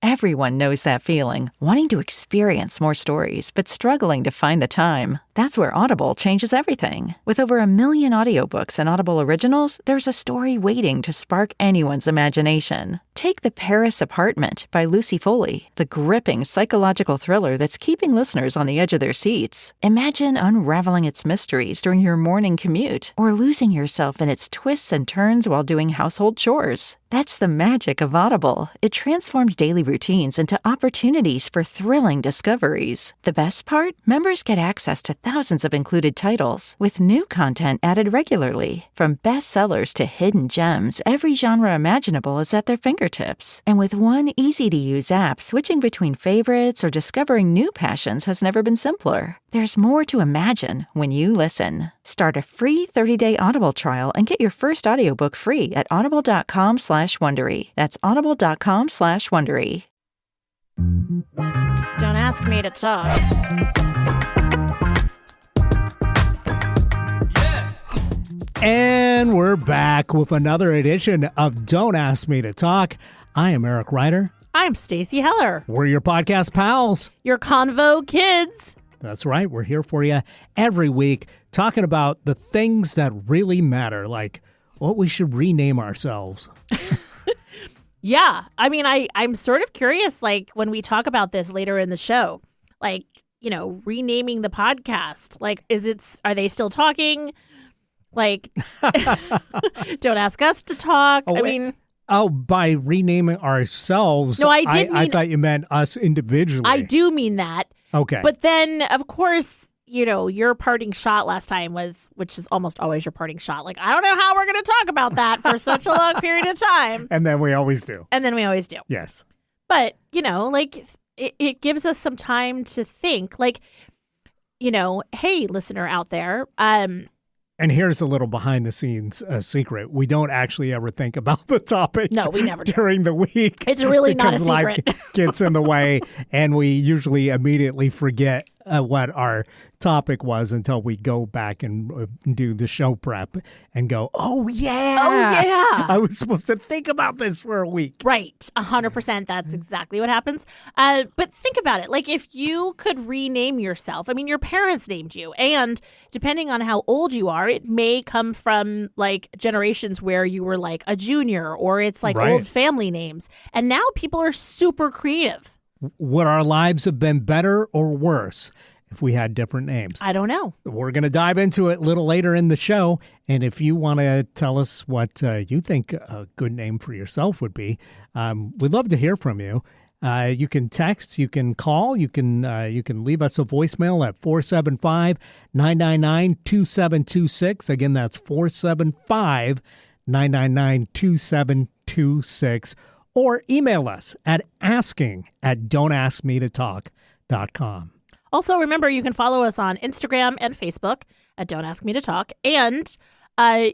Everyone knows that feeling, wanting to experience more stories, but struggling to find the time. That's where Audible changes everything. With over 1 million audiobooks and Audible originals, there's a story waiting to spark anyone's imagination. Take The Paris Apartment by Lucy Foley, the gripping psychological thriller that's keeping listeners on the edge of their seats. Imagine unraveling its mysteries during your morning commute, or losing yourself in its twists and turns while doing household chores. That's the magic of Audible. It transforms daily routines into opportunities for thrilling discoveries. The best part? Members get access to thousands of included titles, with new content added regularly. From bestsellers to hidden gems, every genre imaginable is at their fingertips. And with one easy-to-use app, switching between favorites or discovering new passions has never been simpler. There's more to imagine when you listen. Start a free 30-day Audible trial and get your first audiobook free at audible.com/Wondery. That's audible.com/Wondery. Don't ask me to talk. And we're back with another edition of Don't Ask Me to Talk. I am Eric Ryder. I'm Stacey Heller. We're your podcast pals. Your convo kids. That's right. We're here for you every week talking about the things that really matter, like what we should rename ourselves. Yeah. I mean, I'm sort of curious, like, when we talk about this later in the show, like, you know, renaming the podcast. Like, are they still talking? Like, don't ask us to talk. By renaming ourselves. No, I thought you meant us individually. I do mean that. Okay. But then, of course, you know, your parting shot last time which is almost always your parting shot. Like, I don't know how we're going to talk about that for such a long period of time. And then we always do. Yes. But, you know, like, it gives us some time to think. Like, you know, hey, listener out there, and here's a little behind-the-scenes secret. We don't actually ever think about the topics during the week. It's really not a secret. Life gets in the way, and we usually immediately forget what our topic was until we go back and do the show prep and go, oh, yeah. I was supposed to think about this for a week. Right. 100%. That's exactly what happens. But think about it. Like, if you could rename yourself, I mean, your parents named you. And depending on how old you are, it may come from, like, generations where you were, like, a junior, or it's, like, old family names. And now people are super creative. Would our lives have been better or worse if we had different names? I don't know. We're going to dive into it a little later in the show. And if you want to tell us what you think a good name for yourself would be, we'd love to hear from you. You can text, you can call, you can leave us a voicemail at 475-999-2726. Again, that's 475-999-2726. Or email us at asking@don'taskmetotalk.com. Also, remember, you can follow us on Instagram and Facebook at Don't Ask Me to Talk. And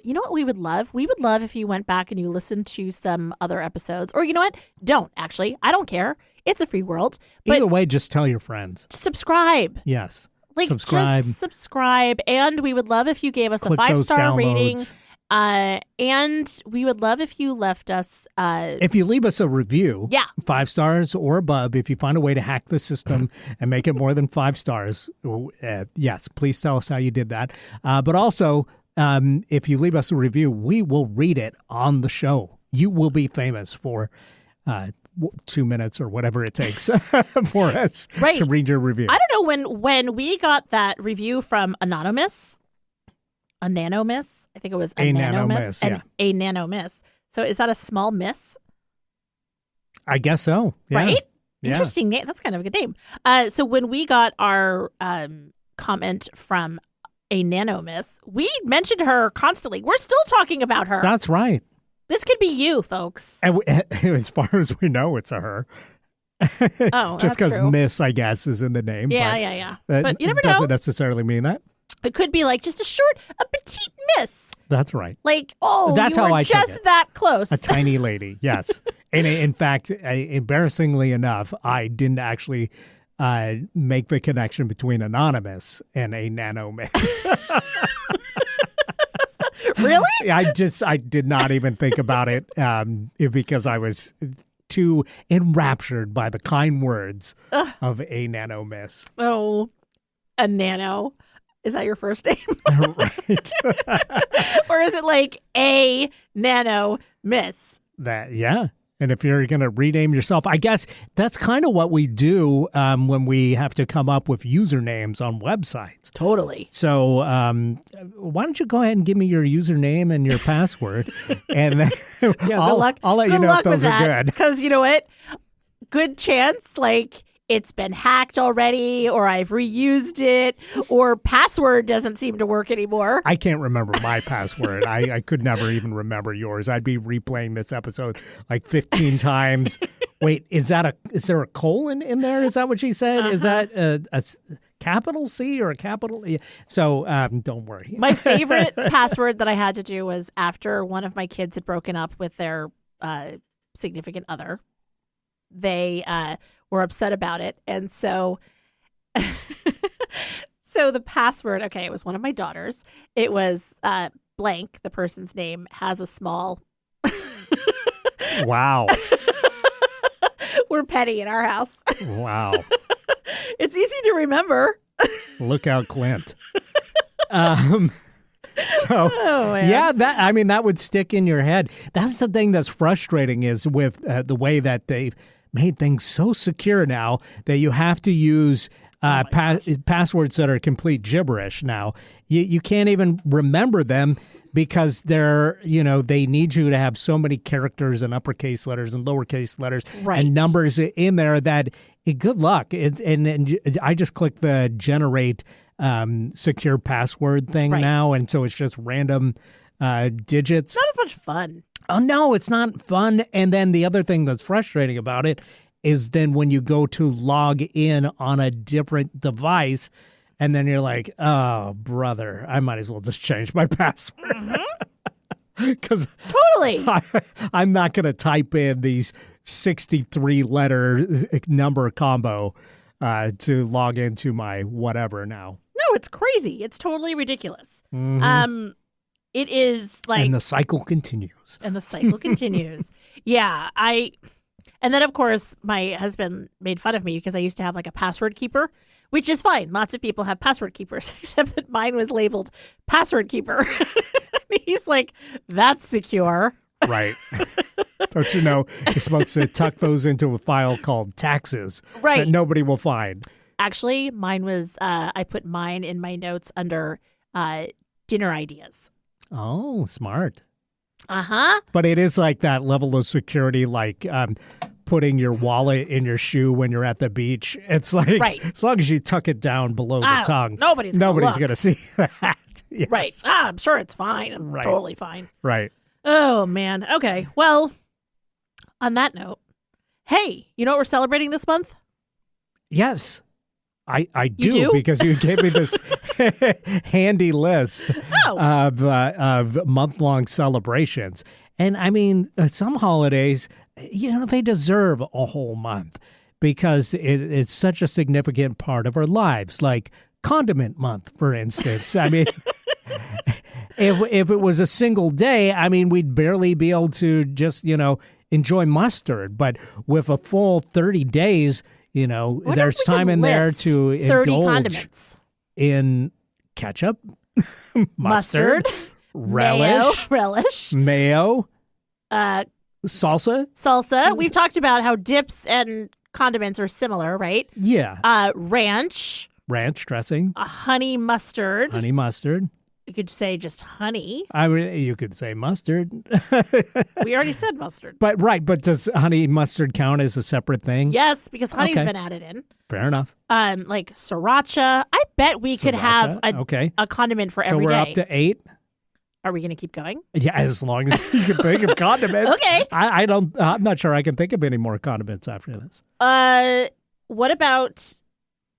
you know what we would love? We would love if you went back and you listened to some other episodes. Or you know what? Don't, actually. I don't care. It's a free world. But either way, just tell your friends. Subscribe. Yes. Like, subscribe. Just subscribe. And we would love if you gave us Click a 5-star those rating. downloads. And we would love if you left us... if you leave us a review, 5 stars or above, if you find a way to hack the system and make it more than 5 stars, yes, please tell us how you did that. But also, if you leave us a review, we will read it on the show. You will be famous for 2 minutes or whatever it takes for us to read your review. I don't know, when we got that review from Anonymous... A nanomiss? I think it was a nanomiss. Yeah. A nanomiss. So is that a small miss? I guess so. Yeah. Right? Yeah. Interesting name. That's kind of a good name. So when we got our comment from a nanomiss, we mentioned her constantly. We're still talking about her. That's right. This could be you, folks. And as far as we know, it's a her. Oh, just because Miss, I guess, is in the name. Yeah. But you never know. Doesn't necessarily mean that. It could be like just a petite miss. That's right. Like, that's you how were I just that close. A tiny lady, yes. And in fact, embarrassingly enough, I didn't actually make the connection between Anonymous and a nanomiss. Really? I did not even think about it because I was too enraptured by the kind words of a Nano Miss. Oh, a Nano. Is that your first name? Right. Or is it like a Nano Miss? Yeah. And if you're going to rename yourself, I guess that's kind of what we do when we have to come up with usernames on websites. Totally. So why don't you go ahead and give me your username and your password, and then good luck. I'll let you know if those are good. Because you know what? Good chance, like it's been hacked already, or I've reused it, or password doesn't seem to work anymore. I can't remember my password. I could never even remember yours. I'd be replaying this episode like 15 times. Wait, is there a colon in there? Is that what she said? Is that a capital C or a capital E? So don't worry. My favorite password that I had to do was after one of my kids had broken up with their significant other. They were upset about it. And so the password, okay, it was one of my daughters. It was blank. The person's name has a small. Wow. We're petty in our house. Wow. It's easy to remember. Look out, Clint. That would stick in your head. That's the thing that's frustrating is with the way that they've made things so secure now that you have to use passwords that are complete gibberish now. You can't even remember them because they need you to have so many characters and uppercase letters and lowercase letters and numbers in there that good luck. And I just click the generate secure password thing now, and so it's just random digits. Not as much fun. Oh, no, it's not fun. And then the other thing that's frustrating about it is then when you go to log in on a different device, and then you're like, oh, brother, I might as well just change my password. Because totally, I'm not going to type in these 63-letter number combo to log into my whatever now. No, it's crazy. It's totally ridiculous. Mm-hmm. It is like... And the cycle continues. Yeah, and then, of course, my husband made fun of me because I used to have like a password keeper, which is fine. Lots of people have password keepers, except that mine was labeled password keeper. He's like, that's secure. Right. Don't you know you're supposed to tuck those into a file called taxes that nobody will find. Actually, mine was, I put mine in my notes under dinner ideas. Oh, smart. Uh-huh. But it is like that level of security, like putting your wallet in your shoe when you're at the beach. It's like, as long as you tuck it down below the tongue, nobody's going to see that. Yes. Right. I'm sure it's fine. I'm totally fine. Right. Oh, man. Okay. Well, on that note, hey, you know what we're celebrating this month? Yes. I do because you gave me this handy list of month-long celebrations. And I mean, some holidays, they deserve a whole month because it's such a significant part of our lives, like Condiment Month, for instance. I mean, if it was a single day, I mean, we'd barely be able to just, enjoy mustard. But with a full 30 days, there's time in there to indulge condiments. In ketchup, mustard, relish, mayo, salsa. We've talked about how dips and condiments are similar, right? Yeah. Ranch dressing, honey mustard. You could say just honey. I mean, you could say mustard. We already said mustard. But does honey mustard count as a separate thing? Yes, because honey's been added in. Fair enough. Like sriracha. I bet we could have a condiment for every day. So we're up to 8? Are we going to keep going? Yeah, as long as you can think of condiments. Okay. I'm not sure I can think of any more condiments after this. What about,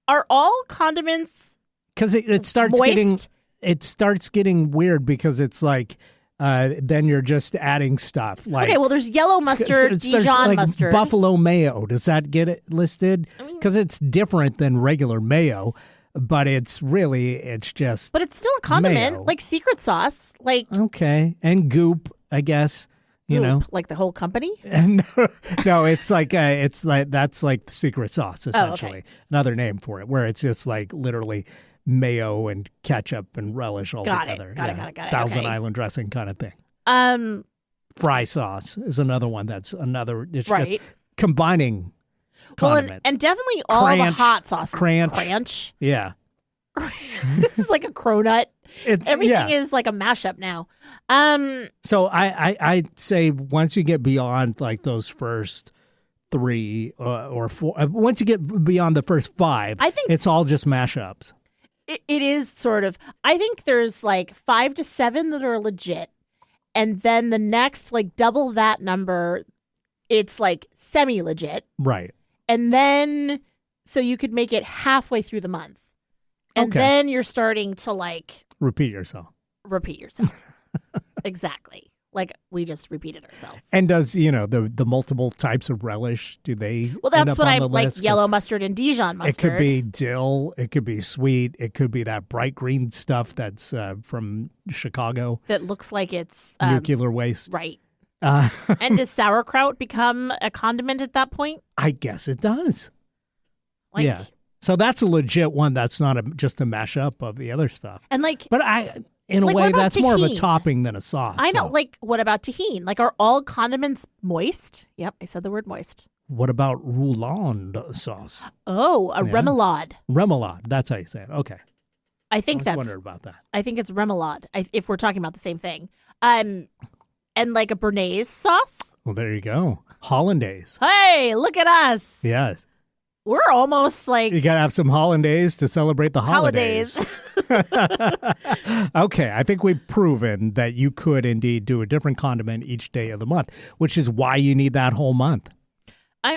are all condiments because it starts moist? It starts getting weird because it's like then you're just adding stuff. Like, okay, well, there's yellow mustard, Dijon mustard. Buffalo mayo. Does that get it listed? Because it's different than regular mayo, but it's just But it's still a condiment, mayo. like secret sauce. Like okay, and goop, I guess. You know, like the whole company? No, it's like that's like secret sauce essentially. Oh, okay. Another name for it, where it's just like literally mayo and ketchup and relish all together. Got it. Thousand Okay. Island dressing kind of thing. Fry sauce is another one. That's another. It's Right. just combining condiments. And definitely all the Cranch, hot sauces. Cranch. Yeah. This is like a cronut. Everything is like a mashup now. So I'd say once you get beyond like those first 3 or 4, once you get beyond the first 5, I think it's all just mashups. It is sort of. I think there's like 5 to 7 that are legit. And then the next, like double that number, it's like semi-legit. Right. And then, so you could make it halfway through the month. And then you're starting to like repeat yourself. Exactly. Like we just repeated ourselves. And does, the multiple types of relish, do they? Well, that's what I like, list? yellow mustard and Dijon mustard. It could be dill. It could be sweet. It could be that bright green stuff that's from Chicago. That looks like it's nuclear waste. Right. And does sauerkraut become a condiment at that point? I guess it does. Like, yeah. So that's a legit one. That's not just a mashup of the other stuff. And like, but in a like, way, that's tahini? more of a topping than a sauce. I know. So. Like, what about tahini? Like, are all condiments moist? Yep, I said the word moist. What about roulade sauce? Oh, remoulade. Remoulade. That's how you say it. Okay. I think I wondered about that. I think it's remoulade. If we're talking about the same thing. And like a Bernaise sauce. Well, there you go. Hollandaise. Hey, look at us. Yes. We're almost like you gotta have some hollandaise to celebrate the holidays. Okay, I think we've proven that you could indeed do a different condiment each day of the month, which is why you need that whole month.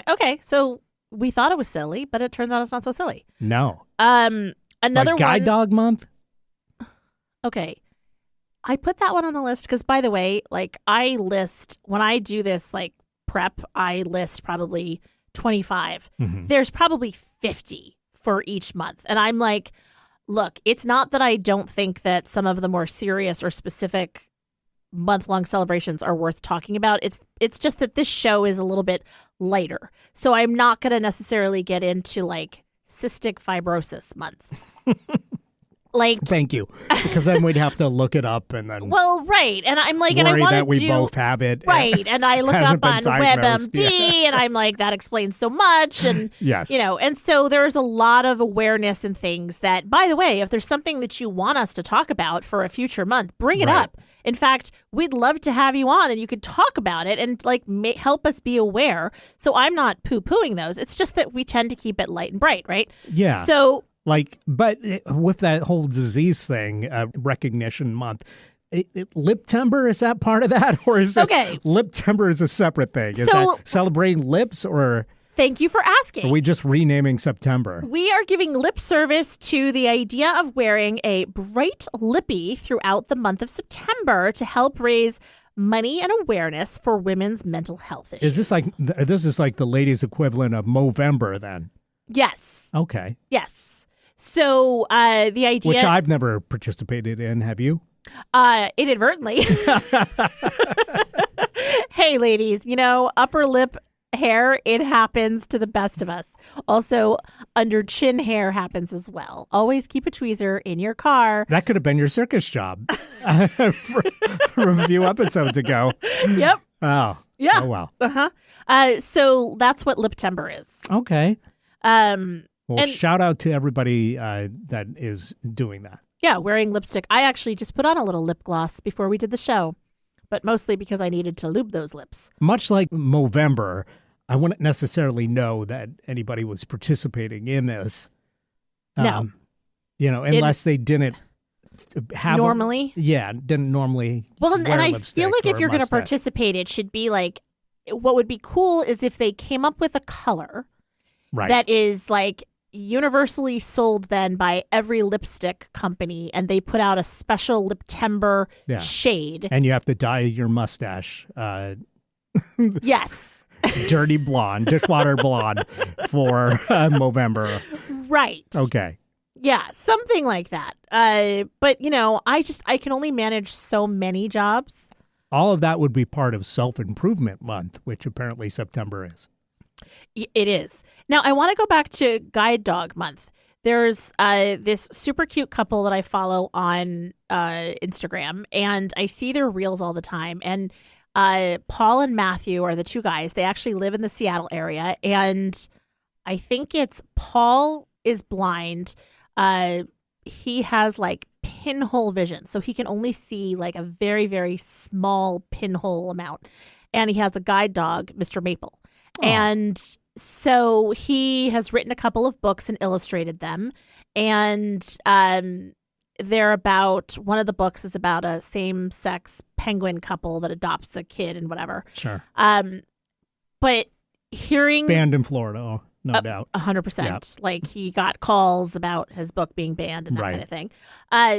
Okay, so we thought it was silly, but it turns out it's not so silly. No. Another like Guide Dog Month. Okay, I put that one on the list because, by the way, like I list when I do this like prep, I list probably 25. Mm-hmm. There's probably 50 for each month. And I'm like, look, it's not that I don't think that some of the more serious or specific month-long celebrations are worth talking about. It's just that this show is a little bit lighter. So I'm not going to necessarily get into like cystic fibrosis month. Like, thank you, because then we'd have to look it up and then. Well, right, and I'm like, and I worry want to that we do both have it, right, and I look up on WebMD, and I'm like, that explains so much, and yes, and so there's a lot of awareness and things that, by the way, if there's something that you want us to talk about for a future month, bring it up. In fact, we'd love to have you on, and you could talk about it and like help us be aware. So I'm not poo-pooing those. It's just that we tend to keep it light and bright, right? Yeah. So. Like, but with that whole disease thing, recognition month, Liptember, is that part of that? Or is Liptember is a separate thing? Is that celebrating lips or? Thank you for asking. Are we just renaming September? We are giving lip service to the idea of wearing a bright lippy throughout the month of September to help raise money and awareness for women's mental health issues. This is like the ladies' equivalent of Movember then? Yes. Okay. Yes. So the idea, which I've never participated in, have you? Inadvertently. Hey, ladies, upper lip hair, it happens to the best of us. Also, under chin hair happens as well. Always keep a tweezer in your car. That could have been your circus job from a few episodes ago. Yep. Oh. Yeah. Oh, wow. Uh-huh. So that's what Liptember is. Okay. Well, and shout out to everybody that is doing that. Yeah, wearing lipstick. I actually just put on a little lip gloss before we did the show, but mostly because I needed to lube those lips. Much like Movember, I wouldn't necessarily know that anybody was participating in this. No. Unless they didn't have normally. Didn't normally. Well, and I feel like if you're going to mustache. participate, it should be like, what would be cool is if they came up with a color that is like universally sold then by every lipstick company, and they put out a special Liptember shade. And you have to dye your mustache. Yes. Dirty blonde, dishwater blonde for Movember. Right. Okay. Yeah, something like that. But, I can only manage so many jobs. all of that would be part of Self-Improvement Month, which apparently September is. It is. Now, I want to go back to Guide Dog Month. There's this super cute couple that I follow on Instagram, and I see their reels all the time. And Paul and Matthew are the two guys. They actually live in the Seattle area, and I think it's Paul is blind. He has like pinhole vision, so he can only see like a very, very small pinhole amount. And he has a guide dog, Mr. Maple. Oh. And so he has written a couple of books and illustrated them. And they're about, one of the books is about a same-sex penguin couple that adopts a kid and whatever. Sure. But hearing... Banned in Florida, oh, no doubt. 100%. Yep. Like, he got calls about his book being banned and that kind of thing.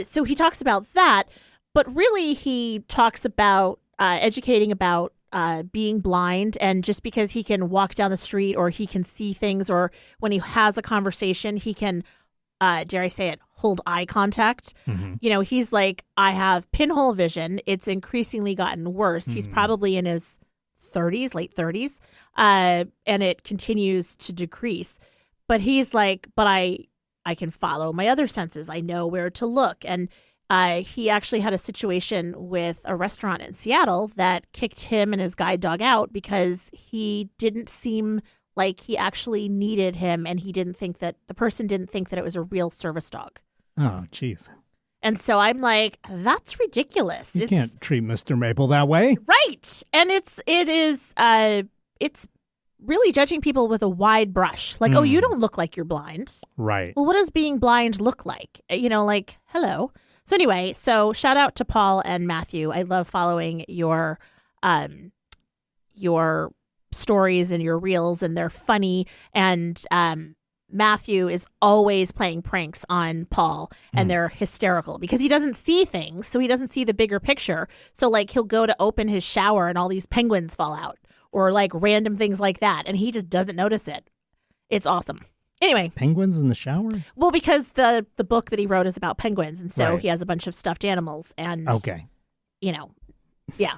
So he talks about that, but really he talks about educating about being blind, and just because he can walk down the street or he can see things, or when he has a conversation, he can, dare I say it, hold eye contact. Mm-hmm. You know, he's like, I have pinhole vision. It's increasingly gotten worse. Mm-hmm. He's probably in his 30s, late 30s, and it continues to decrease. But he's like, but I can follow my other senses. I know where to look. And he actually had a situation with a restaurant in Seattle that kicked him and his guide dog out because he didn't seem like he actually needed him, and he didn't think that the person didn't think that it was a real service dog. Oh, jeez. And so I'm like, that's ridiculous. You can't treat Mr. Maple that way. Right. And it's really judging people with a wide brush. Like, oh, you don't look like you're blind. Right. Well, what does being blind look like? You know, like, hello. So anyway, so shout out to Paul and Matthew. I love following your stories and your reels, and they're funny. And Matthew is always playing pranks on Paul, and they're hysterical because he doesn't see things, so he doesn't see the bigger picture. So like he'll go to open his shower and all these penguins fall out, or like random things like that, and he just doesn't notice it. It's awesome. Anyway. Penguins in the shower? Well, because the book that he wrote is about penguins, and so he has a bunch of stuffed animals, and you know, yeah.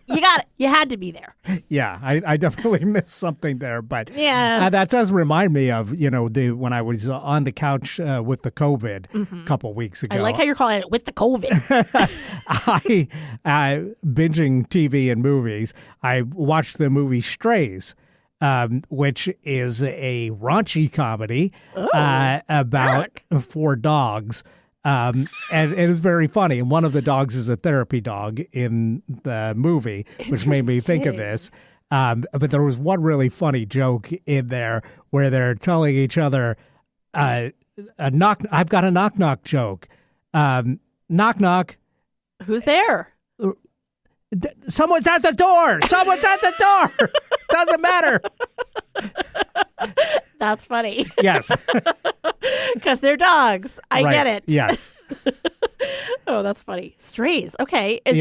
You got it. You had to be there. Yeah, I definitely missed something there, but yeah, that does remind me of, you know, when I was on the couch with the COVID a couple weeks ago. I like how you're calling it with the COVID. I binging TV and movies. I watched the movie Strays, which is a raunchy comedy about 4 dogs. And it is very funny. And one of the dogs is a therapy dog in the movie, which made me think of this. But there was one really funny joke in there where they're telling each other, I've got a knock-knock joke. Knock-knock. Who's there? Someone's at the door. Someone's at the door. Doesn't matter. That's funny. Yes. Because they're dogs. I get it. Yes. Oh, that's funny. Strays. Okay. Is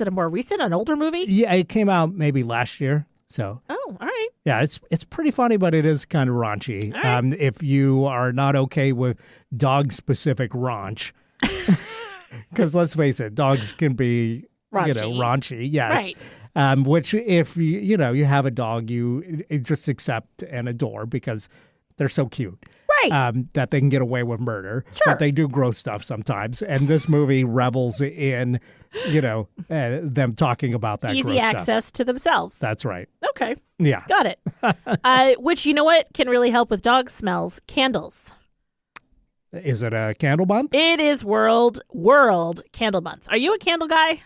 it a more recent, an older movie? Yeah, it came out maybe last year. So. Oh, all right. Yeah, it's pretty funny, but it is kind of raunchy. Right. If you are not okay with dog-specific raunch, because let's face it, dogs can be raunchy. Yes. Right. Which if you have a dog, you just accept and adore because they're so cute. Right. That they can get away with murder. Sure. But they do gross stuff sometimes. And this movie revels in, them talking about that easy gross access stuff. To themselves. That's right. Okay. Yeah. Got it. Which, you know what can really help with dog smells? Candles. Is it a candle month? It is World Candle Month. Are you a candle guy?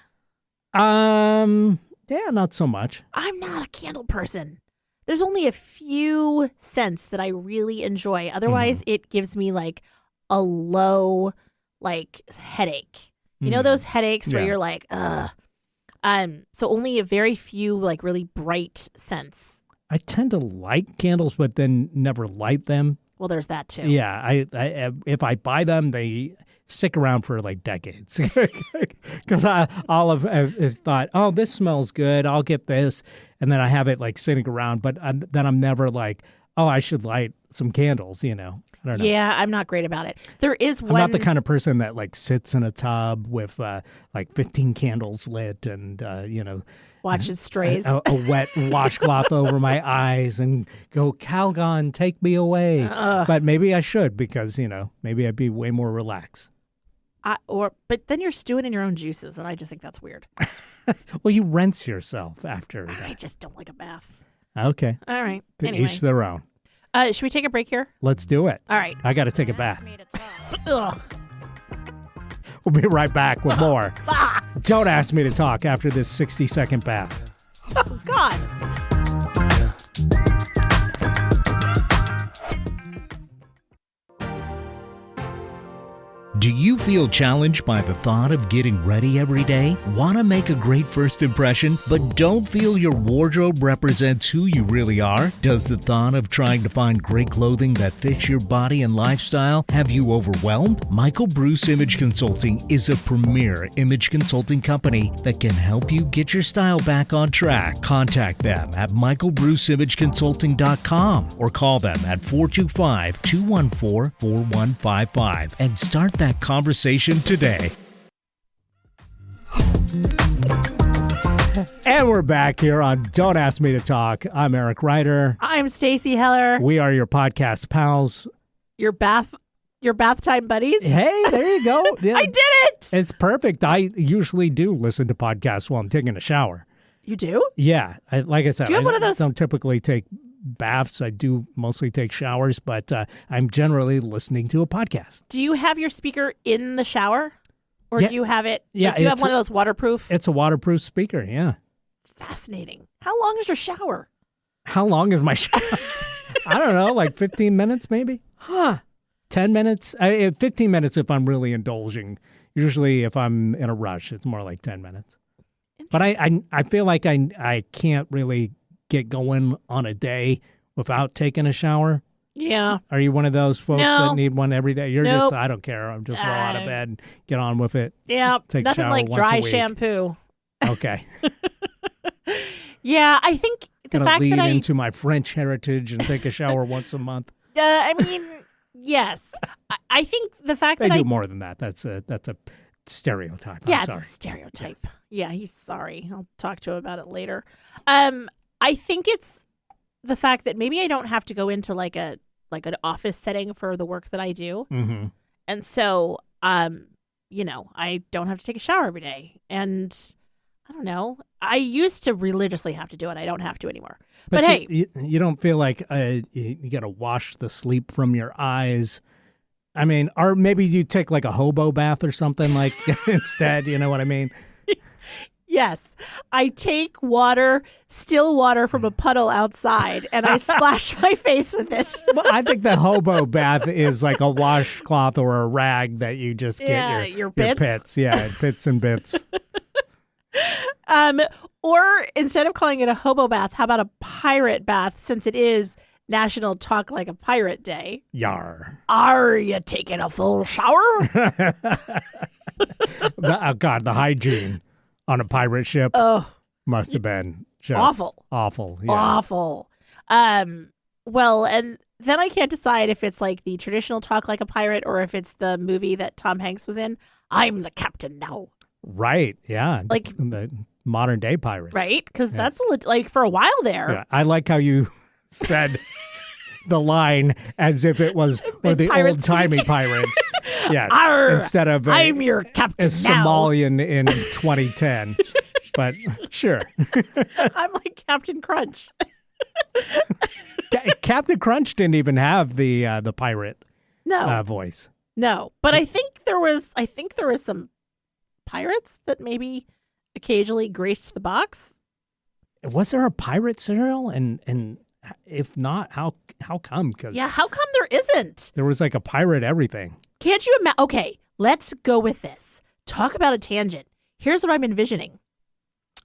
Yeah, not so much. I'm not a candle person. There's only a few scents that I really enjoy. Otherwise, it gives me like a low, like headache. You know those headaches where you're like, ugh. So only a very few like really bright scents. I tend to like candles, but then never light them. Well, there's that too. Yeah, I if I buy them, they stick around for like decades. Because I'll have thought, oh, this smells good, I'll get this, and then I have it like sitting around. But then I'm never like, oh, I should light some candles, I don't know. Yeah, I'm not great about it. There is one. I'm not the kind of person that like sits in a tub with like 15 candles lit and, watches strays. A wet washcloth over my eyes and go, Calgon, take me away. But maybe I should because, maybe I'd be way more relaxed. But then you're stewing in your own juices, and I just think that's weird. Well, you rinse yourself after that. I just don't like a bath. Okay. All right. To Anyway. each their own. Should we take a break here? Let's do it. All right. I got to take a bath. Ugh. We'll be right back with more. Don't ask me to talk after this 60-second bath. Oh, God. Do you feel challenged by the thought of getting ready every day? Want to make a great first impression, but don't feel your wardrobe represents who you really are? Does the thought of trying to find great clothing that fits your body and lifestyle have you overwhelmed? Michael Bruce Image Consulting is a premier image consulting company that can help you get your style back on track. Contact them at michaelbruceimageconsulting.com or call them at 425-214-4155 and start that conversation today. And we're back here on Don't Ask Me to Talk. I'm Eric Ryder. I'm Stacey Heller. We are your podcast pals. Your bath time buddies. Hey, there you go. Yeah. I did it. It's perfect. I usually do listen to podcasts while I'm taking a shower. You do? Yeah. Like I said, do you have one of those? I don't typically take baths. I do mostly take showers, but I'm generally listening to a podcast. Do you have your speaker in the shower? Or Yeah. do you have it? Yeah, Like, do you have one of those waterproof? It's a waterproof speaker, yeah. Fascinating. How long is your shower? How long is my shower? I don't know, like 15 minutes maybe? Huh. 10 minutes? 15 minutes if I'm really indulging. Usually if I'm in a rush, it's more like 10 minutes. But I feel like I can't really get going on a day without taking a shower. Yeah. Are you one of those folks that need one every day? You're Nope. just, I don't care. I'm just roll out of bed and get on with it. Yeah. Take a Nothing shower like once dry a week. shampoo. Okay. Yeah, I think the Gonna fact lead that into my French heritage and take a shower once a month. I mean, yes. I think the fact They that do more than that. That's a stereotype. Yeah, I'm it's sorry. a stereotype. Yes. Yeah, he's sorry. I'll talk to him about it later. I think it's the fact that maybe I don't have to go into like an office setting for the work that I do. Mm-hmm. And so, I don't have to take a shower every day. And I don't know. I used to religiously have to do it. I don't have to anymore. But hey. You don't feel like you got to wash the sleep from your eyes. I mean, or maybe you take like a hobo bath or something like instead. You know what I mean? Yes. I take still water from a puddle outside, and I splash my face with it. Well, I think the hobo bath is like a washcloth or a rag that you just get your bits. pits. Yeah, pits and bits. Or instead of calling it a hobo bath, how about a pirate bath, since it is National Talk Like a Pirate Day? Yar. Are you taking a full shower? Oh, God, the hygiene on a pirate ship must have been just awful. Awful. Yeah. Awful. Well, and then I can't decide if it's like the traditional Talk Like a Pirate or if it's the movie that Tom Hanks was in. I'm the captain now. Right. Yeah. Like the modern day pirates. Right? Because that's like for a while there. Yeah. I like how you said the line as if it was one of the old timey pirates. Yes. Arr, instead of I'm your captain a now. Somalian in 2010. But sure. I'm like Captain Crunch. Captain Crunch didn't even have the pirate voice. No, but I think there was some pirates that maybe occasionally graced the box. Was there a pirate cereal? And if not, how come? Because how come there isn't? There was like a pirate everything. Can't you imagine? Okay, let's go with this. Talk about a tangent. Here's what I'm envisioning.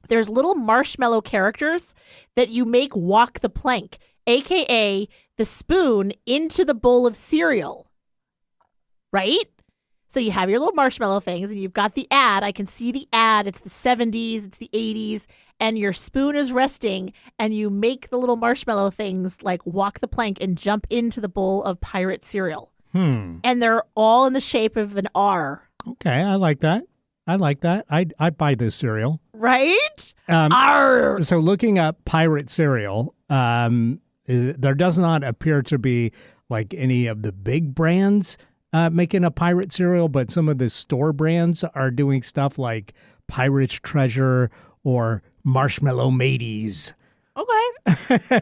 There's little marshmallow characters that you make walk the plank, a.k.a. the spoon into the bowl of cereal. Right? So you have your little marshmallow things, and you've got the ad. I can see the ad. It's the 70s, it's the 80s, and your spoon is resting, and you make the little marshmallow things like walk the plank and jump into the bowl of pirate cereal. And they're all in the shape of an R. Okay, I like that. I'd buy this cereal. Right? R. So looking up pirate cereal, there does not appear to be like any of the big brands making a pirate cereal, but some of the store brands are doing stuff like Pirate's Treasure or Marshmallow Mateys. Okay.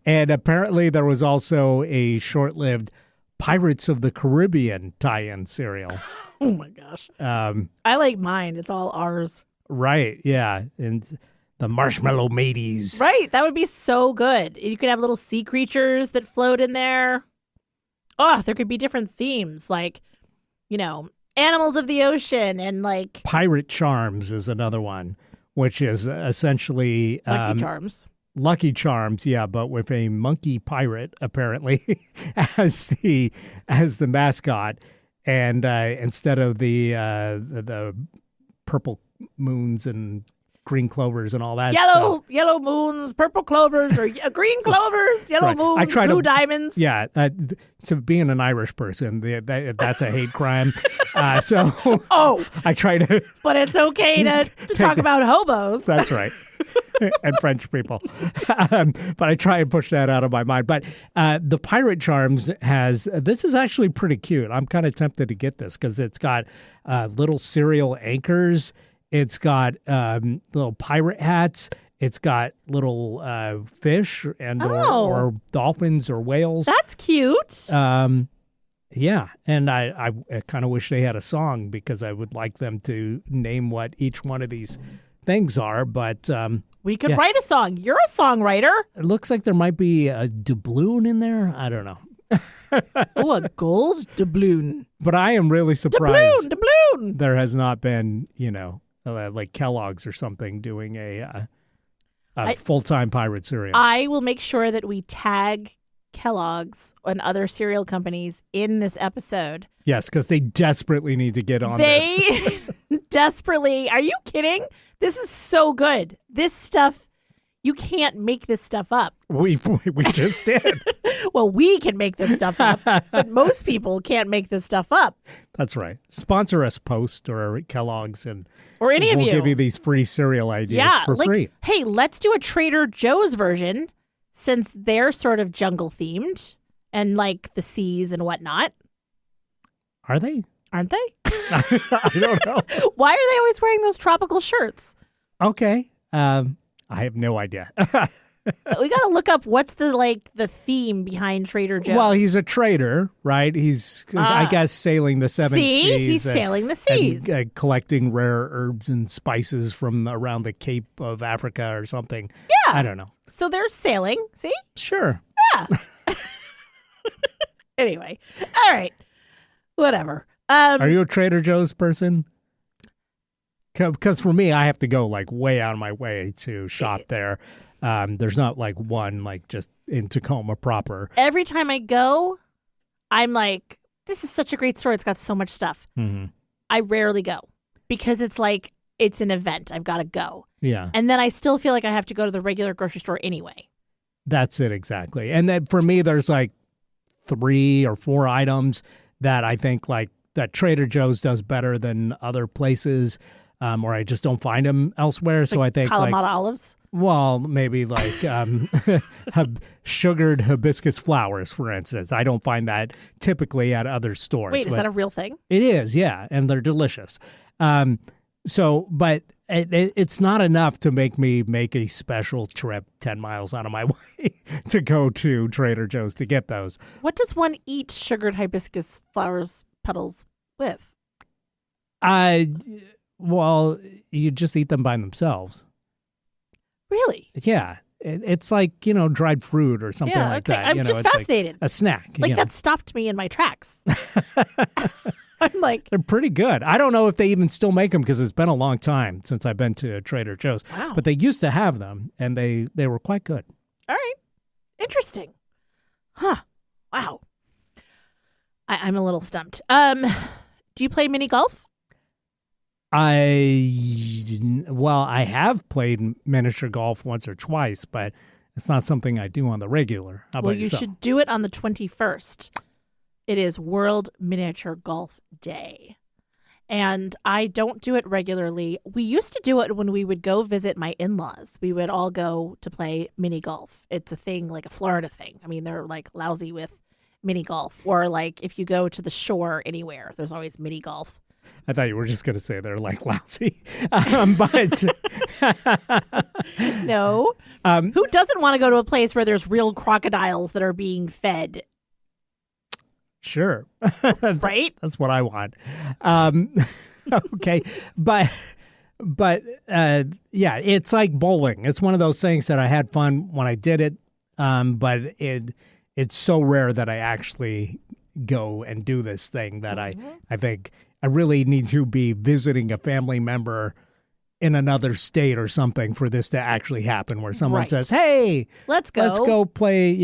And apparently there was also a short-lived Pirates of the Caribbean tie-in cereal. Oh my gosh. I like mine. It's all R's. Right, yeah. And the Marshmallow Mateys. Right. That would be so good. You could have little sea creatures that float in there. Oh, there could be different themes like, animals of the ocean and like... Pirate Charms is another one, which is essentially... Lucky Charms. Lucky Charms, yeah, but with a monkey pirate, apparently, as the mascot. And instead of the purple moons and green clovers and all that stuff. Yellow moons, purple clovers, or green clovers, yellow moons, blue diamonds. Yeah, so being an Irish person, that's a hate crime. So I try to... But it's okay to talk about hobos. That's right. And French people. But I try and push that out of my mind. But the Pirate Charms this is actually pretty cute. I'm kind of tempted to get this because it's got little cereal anchors. It's got little pirate hats. It's got little fish and or dolphins or whales. That's cute. Yeah, and I kind of wish they had a song because I would like them to name what each one of these things are. But we could write a song. You're a songwriter. It looks like there might be a doubloon in there. I don't know. A gold doubloon. But I am really surprised. Doubloon. There has not been, like Kellogg's or something doing a full-time pirate cereal. I will make sure that we tag Kellogg's and other cereal companies in this episode. Yes, because they desperately need to get on this. They desperately. Are you kidding? This is so good. This stuff, you can't make this stuff up. We just did. Well, we can make this stuff up, but most people can't make this stuff up. That's right. Sponsor us, Post or Kellogg's, or any of you. We'll give you these free cereal ideas for free. Hey, let's do a Trader Joe's version since they're sort of jungle themed and like the seas and whatnot. Are they? Aren't they? I don't know. Why are they always wearing those tropical shirts? Okay. I have no idea. We got to look up what's the theme behind Trader Joe's. Well, he's a trader, right? He's, I guess, sailing the seven seas. He's sailing the seas. And, collecting rare herbs and spices from around the Cape of Africa or something. Yeah. I don't know. So they're sailing, see? Sure. Yeah. Anyway. All right. Whatever. Are you a Trader Joe's person? Because for me, I have to go like way out of my way to shop there. There's not like one like just in Tacoma proper. Every time I go, I'm like, this is such a great store. It's got so much stuff. Mm-hmm. I rarely go because it's like it's an event. I've got to go. Yeah. And then I still feel like I have to go to the regular grocery store anyway. That's it exactly. And then for me, there's like 3 or 4 items that I think like that Trader Joe's does better than other places. Or I just don't find them elsewhere. So I think Kalamata olives? Well, maybe like sugared hibiscus flowers, for instance. I don't find that typically at other stores. Wait, is that a real thing? It is, yeah, and they're delicious. But it's not enough to make me make a special trip 10 miles out of my way to go to Trader Joe's to get those. What does one eat sugared hibiscus flowers petals with? Well, you just eat them by themselves. Really? Yeah. It's like, dried fruit or something like that. I'm just fascinated. Like a snack. That stopped me in my tracks. I'm like... They're pretty good. I don't know if they even still make them because it's been a long time since I've been to Trader Joe's. Wow. But they used to have them, and they were quite good. All right. Interesting. Huh. Wow. I'm a little stumped. Do you play mini golf? I have played miniature golf once or twice, but it's not something I do on the regular. How about Well, you yourself? should do it on the 21st. It is World Miniature Golf Day. And I don't do it regularly. We used to do it when we would go visit my in-laws. We would all go to play mini golf. It's a thing, like a Florida thing. I mean, they're like lousy with mini golf. Or like if you go to the shore anywhere, there's always mini golf. I thought you were just going to say they're like lousy. But No. Who doesn't want to go to a place where there's real crocodiles that are being fed? Sure. Right? That's what I want. Okay. But yeah, it's like bowling. It's one of those things that I had fun when I did it. But it's so rare that I actually go and do this thing that I think I really need to be visiting a family member in another state or something for this to actually happen, where someone says, "Hey, let's go play,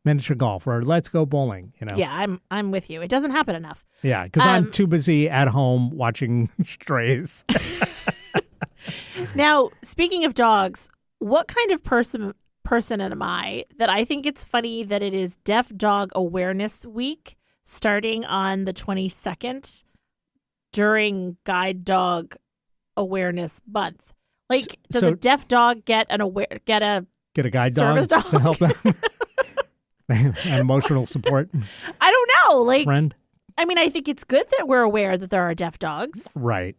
miniature golf, or let's go bowling." Yeah, I'm with you. It doesn't happen enough. Yeah, because I'm too busy at home watching Strays. Now, speaking of dogs, what kind of person am I that I think it's funny that it is Deaf Dog Awareness Week starting on the 22nd during Guide Dog Awareness Month? Like, does a deaf dog get a guide service dog to help them? And emotional support. I don't know. Like, friend. I mean, I think it's good that we're aware that there are deaf dogs. Right.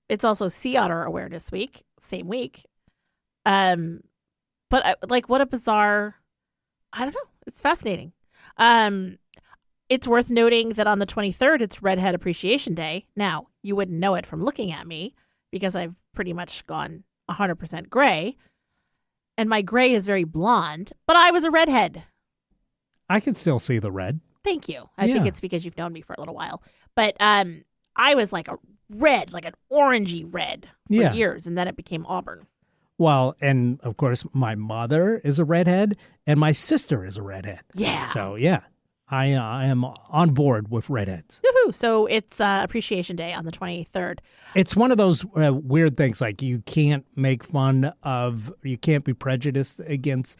It's also Sea Otter Awareness Week, same week. But what a bizarre, I don't know. It's fascinating. It's worth noting that on the 23rd, it's Redhead Appreciation Day. Now, you wouldn't know it from looking at me because I've pretty much gone 100% gray. And my gray is very blonde, but I was a redhead. I can still see the red. Thank you. I think it's because you've known me for a little while. But I was like a red, like an orangey red for years, and then it became auburn. Well, and of course, my mother is a redhead, and my sister is a redhead. Yeah. So, I am on board with redheads. Woohoo. So it's Appreciation Day on the 23rd. It's one of those weird things, like you can't make fun of, you can't be prejudiced against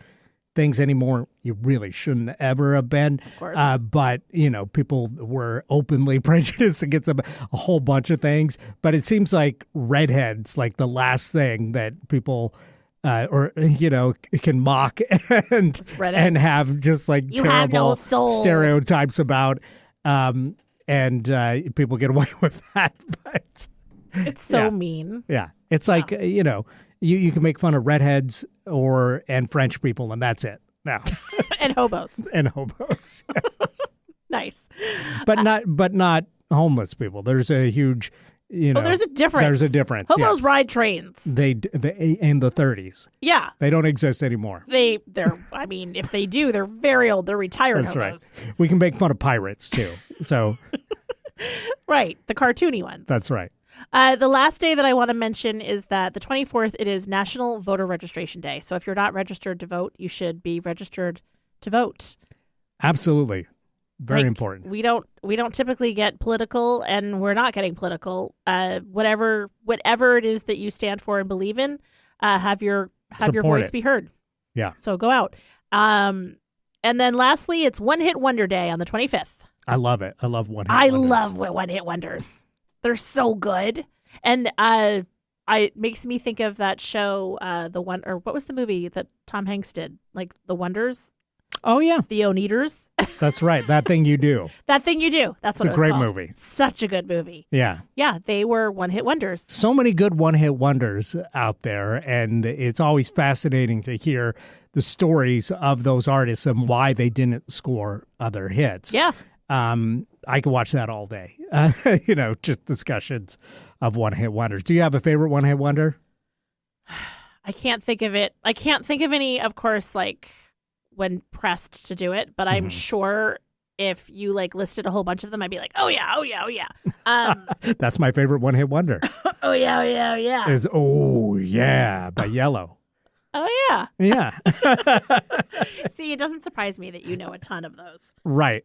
things anymore. You really shouldn't ever have been. Of course. But, people were openly prejudiced against a whole bunch of things. But it seems like redheads, like the last thing that people can mock and have just like you terrible have no soul. Stereotypes about, and people get away with that. But it's so mean. Yeah, it's like you can make fun of redheads and French people, and that's it. Now and hobos. Yes. Nice, but not homeless people. There's a huge. There's a difference. There's a difference. Hobos ride trains. They in the 30s. Yeah. They don't exist anymore. They're. I mean, if they do, they're very old. They're retired That's hobos. Right. We can make fun of pirates too. So. Right, the cartoony ones. That's right. The last day that I want to mention is that the 24th. It is National Voter Registration Day. So if you're not registered to vote, you should be registered to vote. Absolutely. Very important. We don't typically get political, and we're not getting political. Whatever it is that you stand for and believe in, have your voice be heard. Yeah. So go out. And then lastly, it's One Hit Wonder Day on the 25th. I love it. I love one hit I wonders. love one hit wonders. They're so good, and it makes me think of that show, what was the movie that Tom Hanks did, like The Wonders. Oh, yeah. The Oneaters. That's right. That Thing You Do. That Thing You Do. That's what it was called. It's a great movie. Such a good movie. Yeah. Yeah, they were one-hit wonders. So many good one-hit wonders out there, and it's always fascinating to hear the stories of those artists and why they didn't score other hits. Yeah. I could watch that all day. Just discussions of one-hit wonders. Do you have a favorite one-hit wonder? I can't think of it. I can't think of any, of course, like when pressed to do it, but I'm sure if you like listed a whole bunch of them, I'd be like, oh yeah. That's my favorite one-hit wonder. Oh yeah. Is Oh Yeah by Yellow. Oh yeah. Yeah. See, it doesn't surprise me that you know a ton of those. Right.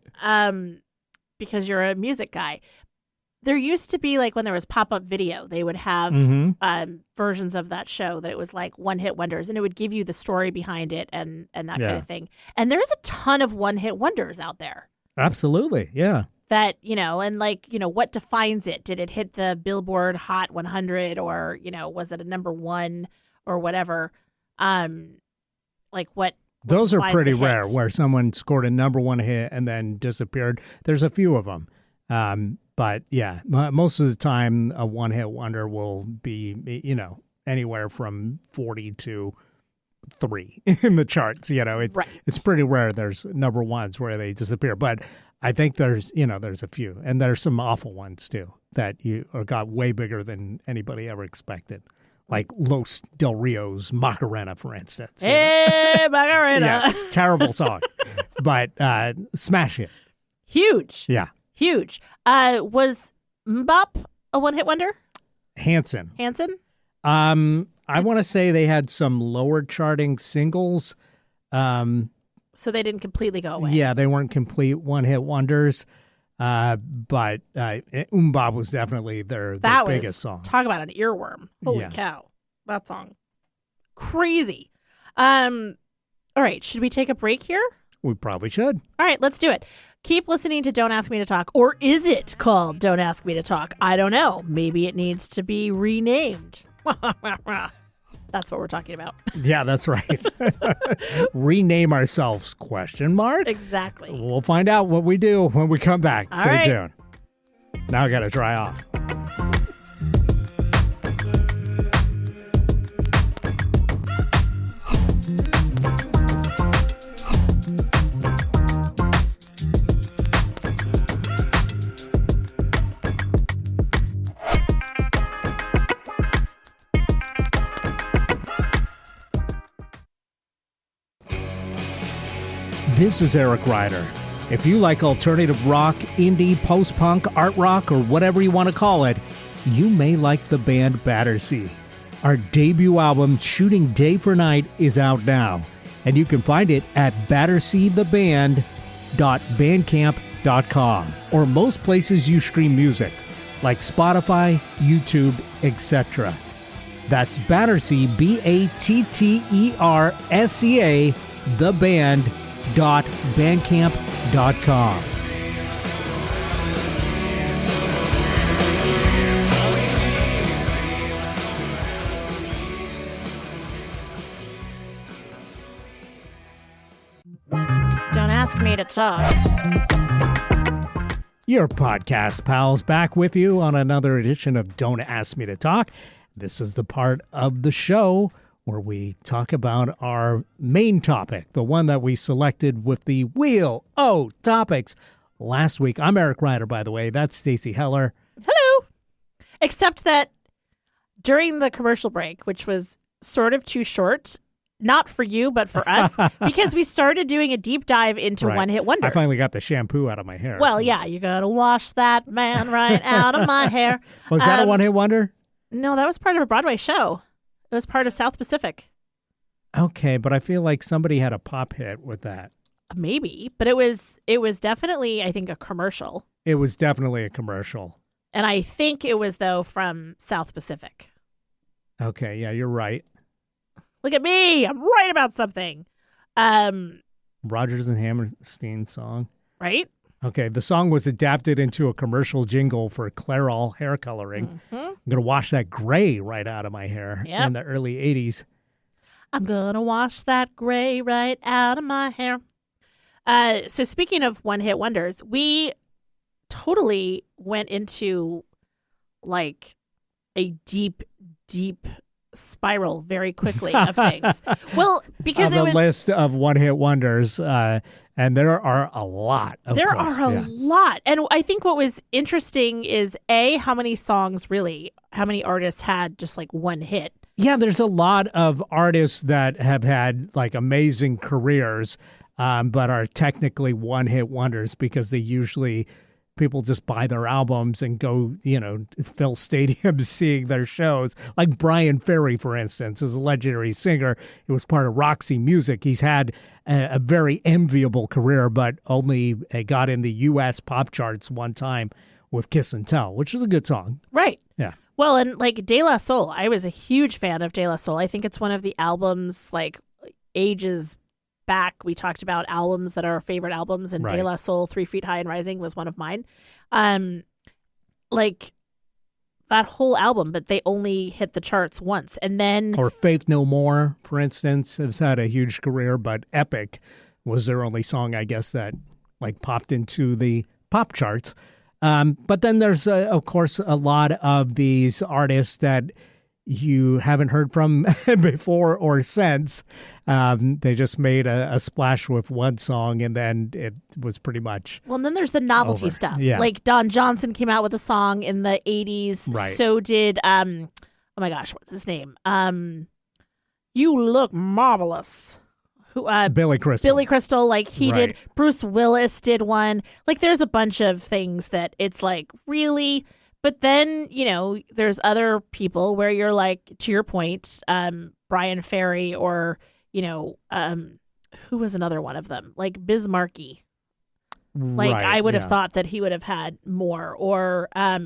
Because you're a music guy. there used to be, like, when there was pop-up video, they would have versions of that show that it was like one-hit wonders, and it would give you the story behind it and that kind of thing. And there's a ton of one-hit wonders out there. Absolutely, yeah. That, and like, what defines it? Did it hit the Billboard Hot 100 or, was it a number one or whatever? Like what Those are pretty rare hit? where someone scored a number one hit and then disappeared. There's a few of them. But yeah, most of the time a one-hit wonder will be, anywhere from 40 to 3 in the charts. It's pretty rare there's number ones where they disappear. But I think there's a few. And there's some awful ones too that got way bigger than anybody ever expected. Like Los Del Rio's Macarena, for instance. Hey, Macarena. Yeah, terrible song. But smash hit. Huge. Yeah. Huge. Was Mbop a one-hit wonder? Hanson. I want to say they had some lower charting singles. So they didn't completely go away. Yeah, they weren't complete one-hit wonders. But Mbop was definitely their biggest song. Talk about an earworm. Holy cow. That song. Crazy. All right. Should we take a break here? We probably should. All right, let's do it. Keep listening to Don't Ask Me to Talk. Or is it called Don't Ask Me to Talk? I don't know. Maybe it needs to be renamed. That's what we're talking about. Yeah, that's right. Rename ourselves, ? Exactly. We'll find out what we do when we come back. All Stay right. tuned. Now I got to dry off. This is Eric Ryder. If you like alternative rock, indie, post-punk, art rock, or whatever you want to call it, you may like the band Battersea. Our debut album, Shooting Day for Night, is out now, and you can find it at batterseatheband.bandcamp.com or most places you stream music, like Spotify, YouTube, etc. That's Battersea, BATTERSEA, the band.bandcamp.com. Don't ask me to talk. Your podcast pals back with you on another edition of Don't Ask Me to Talk. This is the part of the show where we talk about our main topic, the one that we selected with the Wheel O Topics last week. I'm Eric Ryder, by the way. That's Stacey Heller. Hello. Except that during the commercial break, which was sort of too short, not for you, but for us, because we started doing a deep dive into one-hit wonders. I finally got the shampoo out of my hair. Well, yeah, you got to wash that man right out of my hair. Was that a one-hit wonder? No, that was part of a Broadway show. It was part of South Pacific. Okay, but I feel like somebody had a pop hit with that. Maybe, but it was definitely, I think, a commercial. It was definitely a commercial. And I think it was, though, from South Pacific. Okay, yeah, you're right. Look at me. I'm right about something. Rodgers and Hammerstein song. Right? Okay, the song was adapted into a commercial jingle for Clairol hair coloring. Mm-hmm. I'm going to wash that gray right out of my hair in the early 80s. I'm going to wash that gray right out of my hair. So speaking of one-hit wonders, we totally went into like a deep, deep spiral very quickly of things. Well, because it was a list of one-hit wonders, and there are a lot. There are a lot, and I think what was interesting is how many artists had just like one hit. Yeah, there's a lot of artists that have had like amazing careers, but are technically one-hit wonders because they usually. People just buy their albums and go, fill stadiums seeing their shows. Like Brian Ferry, for instance, is a legendary singer. He was part of Roxy Music. He's had a very enviable career, but only got in the U.S. pop charts one time with Kiss and Tell, which is a good song. Right. Yeah. Well, and like De La Soul, I was a huge fan of De La Soul. I think it's one of the albums, like ages back, we talked about albums that are our favorite albums, and De La Soul, 3 Feet High and Rising was one of mine. Like that whole album, but they only hit the charts once. And then... Or Faith No More, for instance, has had a huge career, but Epic was their only song, I guess, that like popped into the pop charts. But then there's, of course, a lot of these artists that you haven't heard from before or since. They just made a splash with one song, and then it was pretty much Well, and then there's the novelty over. stuff. Yeah. Like Don Johnson came out with a song in the 80s. Right. So did, oh my gosh, what's his name? You Look Marvelous. Who? Billy Crystal. Billy Crystal, like he Right. did. Bruce Willis did one. Like there's a bunch of things that it's like, really? But then, you know, there's other people where you're like, to your point, Brian Ferry, or, you know, who was another one of them? Like Biz Markie. Like Right, I would have yeah. thought that he would have had more, or I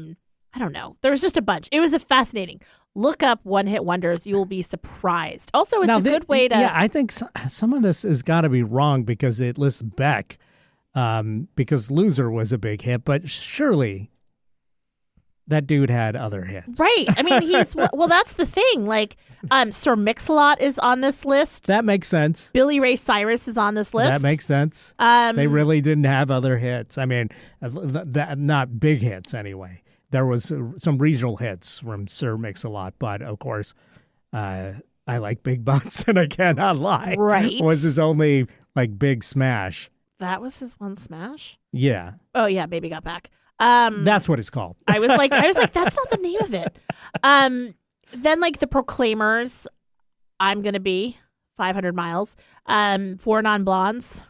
don't know. There was just a bunch. It was a fascinating. Look up one hit wonders. You will be surprised. Also, it's Now, a good way to. Yeah, I think some of this has got to be wrong because it lists Beck, because Loser was a big hit, but surely that dude had other hits. Right. I mean, he's well. That's the thing. Like, Sir Mix-a-Lot is on this list. That makes sense. Billy Ray Cyrus is on this list. That makes sense. They really didn't have other hits. I mean, not big hits anyway. There was some regional hits from Sir Mix-a-Lot, but of course, I like Big Butts, and I cannot lie. Right. Was his only like big smash. That was his one smash. Yeah. Oh yeah, Baby Got Back. That's what it's called. I was like, that's not the name of it. Then like the Proclaimers, I'm Gonna Be 500 Miles. 4 Non-Blondes,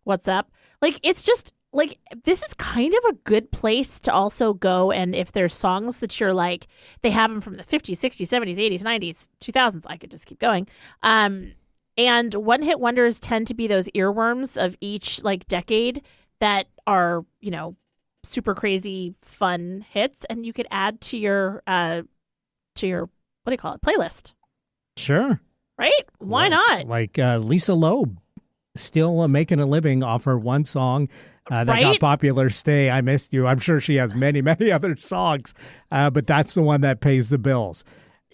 What's Up? Like it's just like this is kind of a good place to also go, and if there's songs that you're like, they have them from the 50s, 60s, 70s, 80s, 90s, 2000s, I could just keep going. And one hit wonders tend to be those earworms of each like decade that are, you know, super crazy fun hits, and you could add to your what do you call it, playlist. Sure. Right? Why not? Like Lisa Loeb, still making a living off her one song that got Right? popular, Stay, I Missed You. I'm sure she has many, many other songs, but that's the one that pays the bills.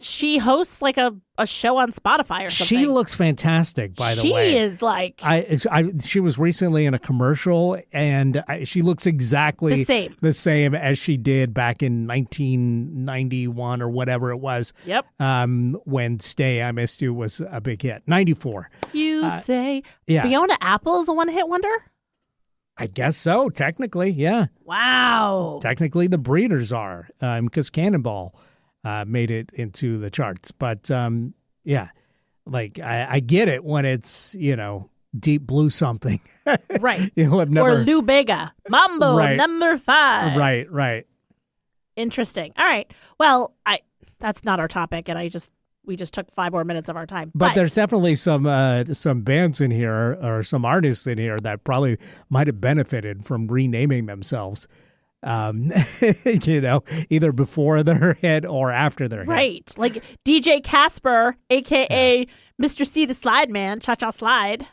She hosts like a show on Spotify or something. She looks fantastic, by the way. She is like She was recently in a commercial, and she looks exactly the same as she did back in 1991 or whatever it was. Yep. When Stay, I Missed You was a big hit. 94. You say yeah. Fiona Apple is a one-hit wonder? I guess so, technically, yeah. Wow. Technically, the Breeders are, because Cannonball made it into the charts. But, yeah, like, I get it when it's, you know, Deep Blue something. Right. You'll have never... Or Lou Bega. Mambo Right. number 5. Right. Interesting. All right. Well, that's not our topic, and we just took 5 more minutes of our time. But there's definitely some bands in here or some artists in here that probably might have benefited from renaming themselves, you know, either before their hit or after their hit. right. Like DJ Casper, a.k.a. Mr. C the Slide Man, Cha-Cha Slide.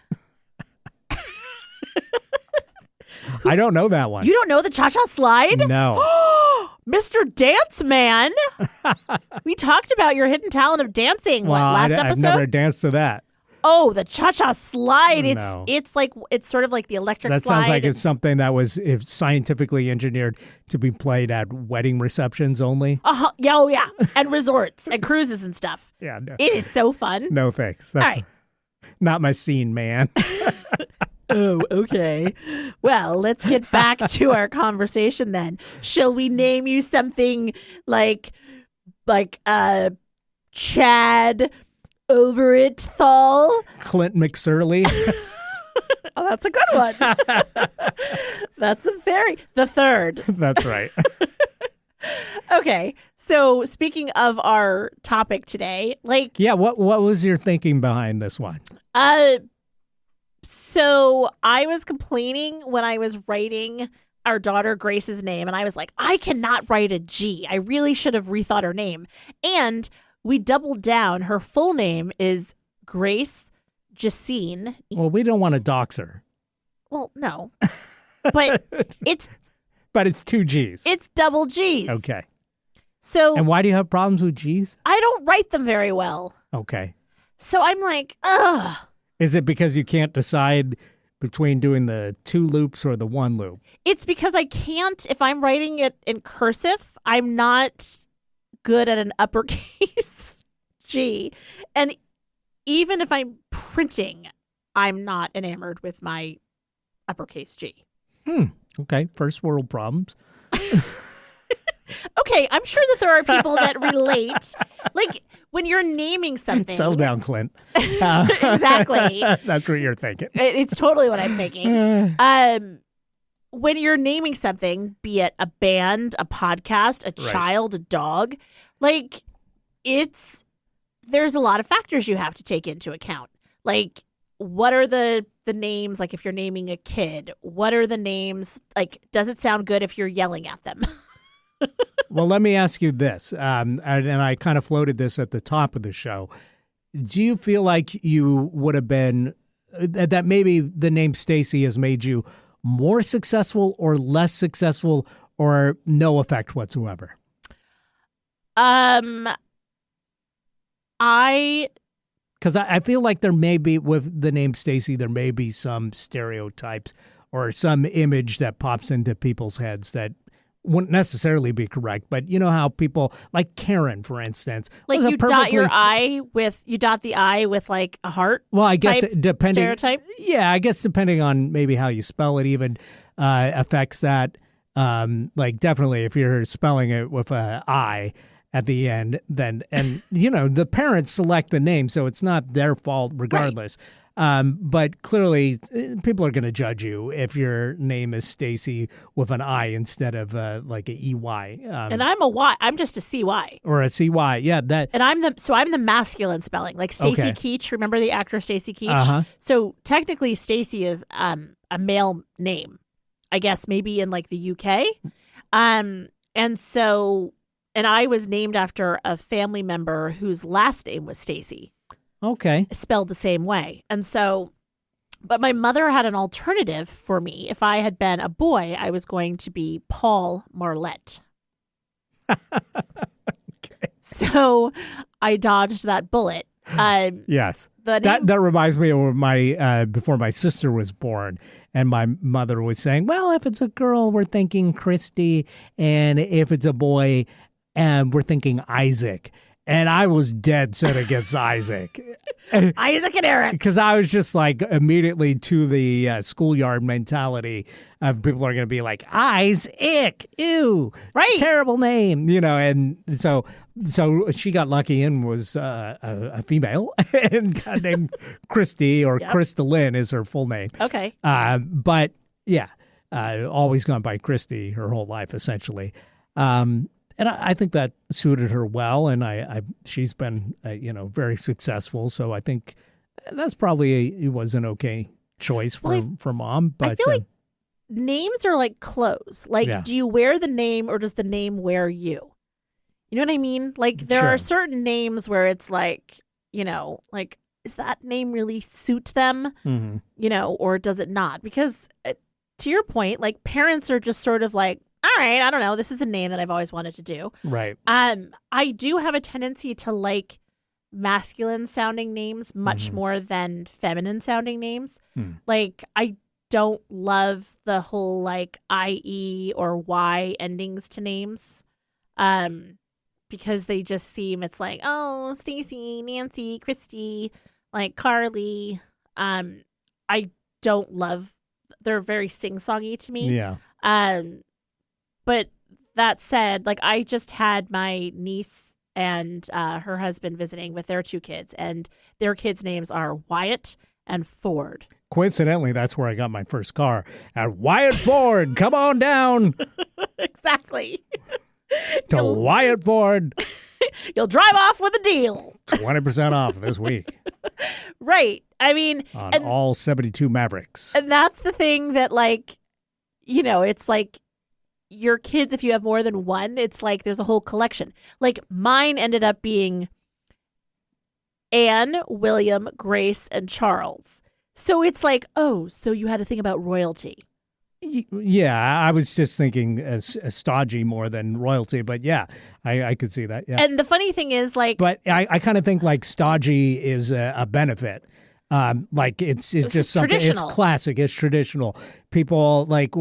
I don't know that one. You don't know the Cha-Cha Slide? No. Mr. Dance Man. We talked about your hidden talent of dancing last episode? I've never danced to that. Oh, the Cha-Cha Slide. No. It's sort of like the electric That slide. sounds like it's something that was scientifically engineered to be played at wedding receptions only. Uh-huh. Yeah, oh, yeah. And resorts and cruises and stuff. Yeah. No, It is so fun. no thanks. That's All right. not my scene, man. Oh, okay. Well, let's get back to our conversation then. Shall we name you something like Chad Overitfall? Clint McSurley. Oh, that's a good one. That's the third. That's right. Okay. So speaking of our topic today, like Yeah, what was your thinking behind this one? so I was complaining when I was writing our daughter Grace's name, and I was like, I cannot write a G. I really should have rethought her name. And we doubled down. Her full name is Grace Jacine. Well, we don't want to dox her. Well, no. But it's 2 G's. It's double G's. Okay. So and why do you have problems with G's? I don't write them very well. Okay. So I'm like, ugh. Is it because you can't decide between doing the 2 loops or the 1 loop? It's because I can't, if I'm writing it in cursive, I'm not good at an uppercase G. And even if I'm printing, I'm not enamored with my uppercase G. Okay. First world problems. Okay, I'm sure that there are people that relate. Like when you're naming something. Settle down, Clint. Exactly. That's what you're thinking. It's totally what I'm thinking. When you're naming something, be it a band, a podcast, a child, a dog, like there's a lot of factors you have to take into account. Like, what are the names? Like, if you're naming a kid, what are the names? Like, does it sound good if you're yelling at them? Well, let me ask you this, and I kind of floated this at the top of the show. Do you feel like you would have been, that maybe the name Stacy has made you more successful or less successful or no effect whatsoever? Because I feel like there may be, with the name Stacy, there may be some stereotypes or some image that pops into people's heads that wouldn't necessarily be correct, but you know how people, like Karen, for instance, like you dot the I with like a heart. Well, I guess depending stereotype. Yeah, I guess depending on maybe how you spell it, even affects that. Like definitely, if you're spelling it with a I at the end, then the parents select the name, so it's not their fault regardless. Right. But clearly, people are going to judge you if your name is Stacy with an I instead of like a EY. And I'm a Y. I'm just a CY. Or a CY. Yeah, that. And I'm the masculine spelling, like Stacy Keach. Remember the actor Stacy Keach? Uh-huh. So technically, Stacy is a male name, I guess maybe in like the UK. And I was named after a family member whose last name was Stacy. Okay. Spelled the same way. And so, but my mother had an alternative for me. If I had been a boy, I was going to be Paul Marlette. Okay. So I dodged that bullet. Yes. That reminds me of my before my sister was born, and my mother was saying, well, if it's a girl, we're thinking Christy, and if it's a boy, we're thinking Isaac. And I was dead set against Isaac. Isaac and Eric. Because I was just like immediately to the schoolyard mentality of people are going to be like, Isaac, ew, right, terrible name, and so she got lucky and was a female and got named Christy, or Crystalline is her full name. Okay. But yeah, always gone by Christy her whole life, essentially. And I think that suited her well, and she's been very successful. So I think that's probably it was an okay choice for mom. But I feel like names are like clothes. Like, do you wear the name or does the name wear you? You know what I mean? Like there are certain names where it's like, like is that name really suit them? Mm-hmm. Or does it not? Because to your point, like parents are just sort of like, all right, I don't know. This is a name that I've always wanted to do. Right. I do have a tendency to like masculine sounding names much more than feminine sounding names. Like I don't love the whole like IE or Y endings to names. Because they just seem, it's like, oh, Stacy, Nancy, Christy, like Carly. I don't love, they're very sing-songy to me. Yeah. But that said, like I just had my niece and her husband visiting with their 2 kids, and their kids' names are Wyatt and Ford. Coincidentally, that's where I got my first car. At Wyatt Ford, come on down. Exactly. To Wyatt Ford. You'll drive off with a deal. 20% off this week. Right. I mean, on all 72 Mavericks. And that's the thing that like, it's like your kids, if you have more than one, it's like there's a whole collection. Like mine ended up being Anne, William, Grace, and Charles. So it's like, oh, so you had to think about royalty. Yeah, I was just thinking as stodgy more than royalty, but yeah, I could see that. Yeah. And the funny thing is, like, but I kind of think like stodgy is a benefit. Like it's just something. It's classic. It's traditional. People like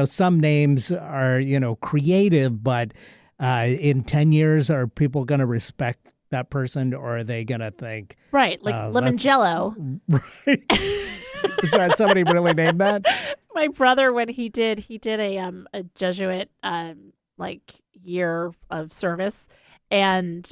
some names are creative, but in 10 years, are people going to respect that person, or are they going to think right, like Lemongello? Right. Is that somebody really named that? My brother, when he did a Jesuit year of service, and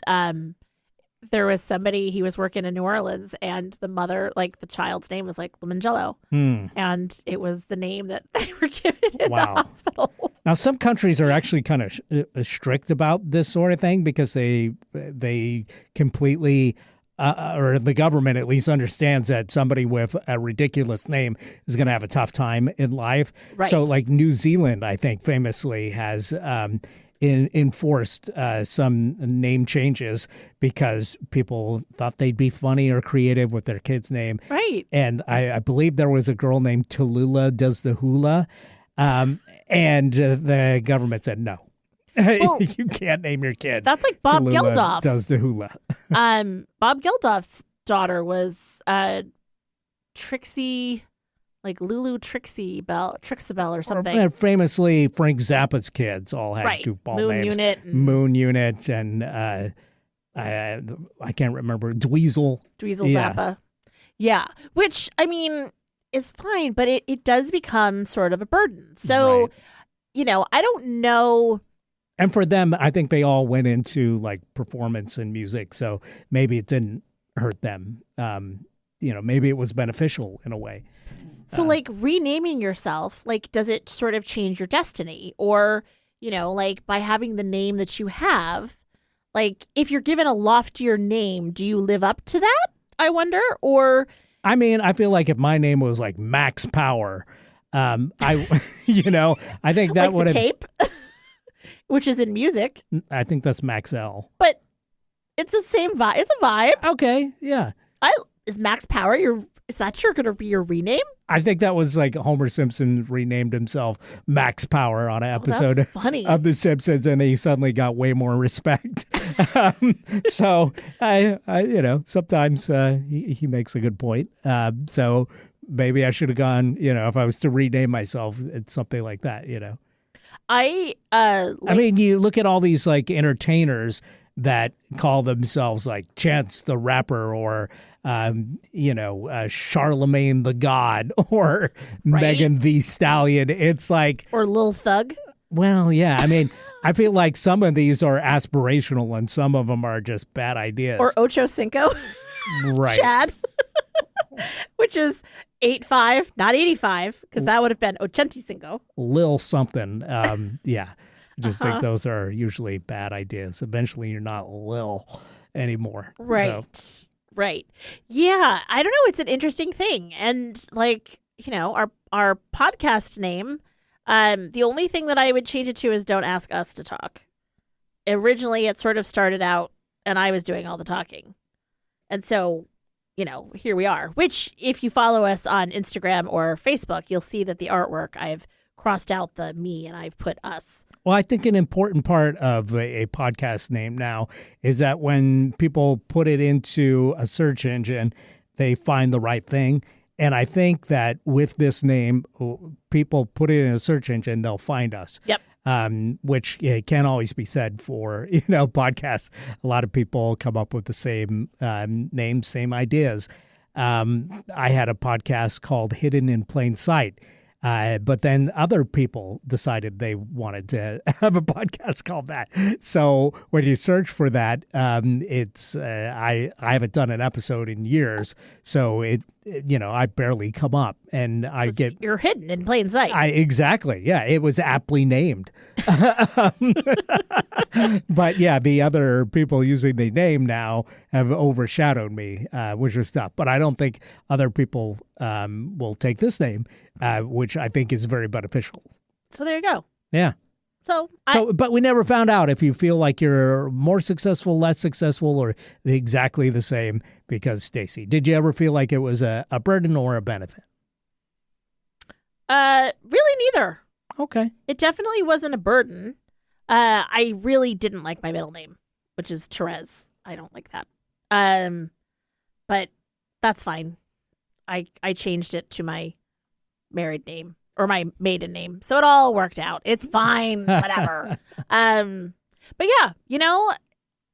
there was somebody, he was working in New Orleans, and the mother, like the child's name was like Lemongello, and it was the name that they were given in the hospital. Now, some countries are actually kind of strict about this sort of thing because they completely. Or the government at least understands that somebody with a ridiculous name is going to have a tough time in life. Right. So like New Zealand, I think famously has enforced some name changes because people thought they'd be funny or creative with their kid's name. Right. And I believe there was a girl named Tallulah does the hula. And the government said no. Well, you can't name your kid. That's like Bob Tallulah Geldof. Does the hula. Bob Geldof's daughter was Trixie, like Lulu Trixabel or something. Or famously, Frank Zappa's kids all had goofball names. Moon Unit and I can't remember, Dweezil Zappa. Yeah, which, I mean, is fine, but it does become sort of a burden. So, I don't know. And for them, I think they all went into like performance and music, so maybe it didn't hurt them. Maybe it was beneficial in a way. So, like renaming yourself, like, does it sort of change your destiny, or like by having the name that you have, like if you're given a loftier name, do you live up to that? I wonder. Or I mean, I feel like if my name was like Max Power, I think that like would have tape. Which is in music. I think that's Max L. But it's the same vibe. It's a vibe. Okay, yeah. Is Max Power is that going to be your rename? I think that was like Homer Simpson renamed himself Max Power on an episode of The Simpsons, and he suddenly got way more respect. So I sometimes he makes a good point. So maybe I should have gone. If I was to rename myself, it's something like that. I mean, you look at all these like entertainers that call themselves like Chance the Rapper or Charlemagne the God or Megan the Stallion. It's like or Lil Thug. Well, yeah. I mean, I feel like some of these are aspirational and some of them are just bad ideas. Or Ocho Cinco. Right. Chad. Which is 85, not 85, because that would have been 85. Lil something. Yeah. I just think those are usually bad ideas. Eventually, you're not Lil anymore. Right. So. Right. Yeah. I don't know. It's an interesting thing. And like, our podcast name, the only thing that I would change it to is Don't Ask Us to Talk. Originally, it sort of started out and I was doing all the talking. And so, here we are, which if you follow us on Instagram or Facebook, you'll see that the artwork, I've crossed out the me and I've put us. Well, I think an important part of a podcast name now is that when people put it into a search engine, they find the right thing. And I think that with this name, people put it in a search engine, they'll find us. Yep. Which can't always be said for, podcasts. A lot of people come up with the same names, same ideas. I had a podcast called Hidden in Plain Sight. But then other people decided they wanted to have a podcast called that. So when you search for that, it's I haven't done an episode in years, so I barely come up, and I get you're hidden in plain sight. Exactly, yeah. It was aptly named, but yeah, the other people using the name now have overshadowed me, which is tough. But I don't think other people will take this name, which I think is very beneficial. So there you go. Yeah. So, but we never found out if you feel like you're more successful, less successful, or exactly the same. Because Stacy, did you ever feel like it was a burden or a benefit? Really neither. Okay. It definitely wasn't a burden. I really didn't like my middle name, which is Therese. I don't like that. But that's fine. I changed it to my married name. Or my maiden name. So it all worked out. It's fine. Whatever. But yeah,